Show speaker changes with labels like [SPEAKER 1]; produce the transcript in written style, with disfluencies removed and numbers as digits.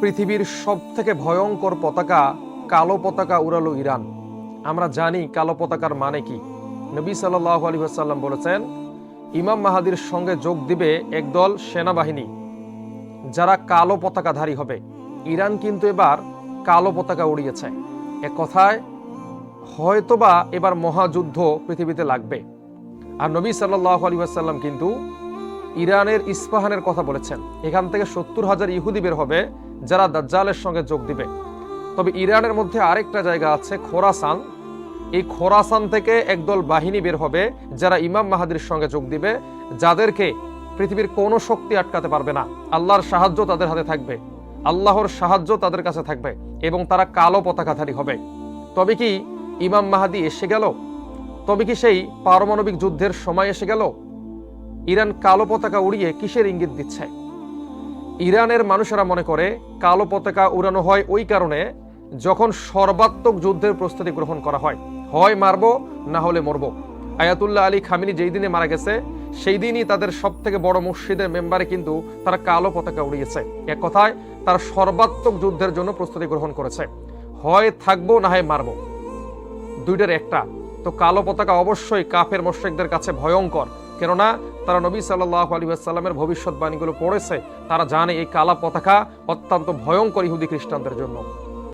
[SPEAKER 1] পৃথিবীর সবথেকে ভয়ঙ্কর পতাকা কালো পতাকা উড়ালো ইরান। আমরা জানি কালো পতাকার মানে কি। নবী সাল্লাল্লাহু আলাইহি ওয়াসাল্লাম বলেছেন, ইমাম মাহাদির সঙ্গে যোগ দিবে একদল সেনাবাহিনী যারা কালো পতাকাধারী হবে। ইরান কিন্তু এবার কালো পতাকা উড়িয়েছে। এক কথায় হয়তোবা এবার মহাযুদ্ধ পৃথিবীতে লাগবে। আর নবী সাল্লাল্লাহু আলাইহি ওয়াসাল্লাম কিন্তু ইরানের ইস্পাহানের কথা বলেছেন, এখান থেকে 70,000 ইহুদি বের হবে যারা দাজ্জালের সঙ্গে যোগ দিবে। তবে ইরানের মধ্যে আরেকটা জায়গা আছে খোরাসান। এই খোরাসান থেকে একদল বাহিনী বের হবে যারা ইমাম মাহাদির সঙ্গে যোগ দিবে, যাদেরকে পৃথিবীর কোনো শক্তি আটকাতে পারবে না। আল্লাহর সাহায্য তাদের হাতে থাকবে, আল্লাহর সাহায্য তাদের কাছে থাকবে এবং তারা কালো পতাকাধারী হবে। তবে কি ইমাম মাহাদি এসে গেল? তবে কি সেই পারমাণবিক যুদ্ধের সময় এসে গেল? ইরান কালো পতাকা উড়িয়ে কিসের ইঙ্গিত দিচ্ছে? ইরানের মানুষেরা মনে করে কালো পতাকা উড়ানো হয় ওই কারণে যখন সর্বাত্মক যুদ্ধের প্রস্তুতি গ্রহণ করা হয়, হয় মারবো না হলে মরবো। আয়াতুল্লাহ আলী খামিনি যেই দিনে মারা গেছে সেই দিনই তাদের সব থেকে বড় মসজিদের মেম্বারে কিন্তু তারা কালো পতাকা উড়িয়েছে। এক কথায় তারা সর্বাত্মক যুদ্ধের জন্য প্রস্তুতি গ্রহণ করেছে, হয় থাকবো না হয় মারবো, দুইটার একটা। তো কালো পতাকা অবশ্যই কাফের মুশরিকদের কাছে ভয়ঙ্কর, কেননা তারা নবী সাল্লাল্লাহু আলাইহি ওয়াসাল্লামের ভবিষ্যৎবাণীগুলো পড়েছে। তারা জানে এই কালো পতাকা অত্যন্ত ভয়ঙ্কর ইহুদি খ্রিস্টানদের জন্য।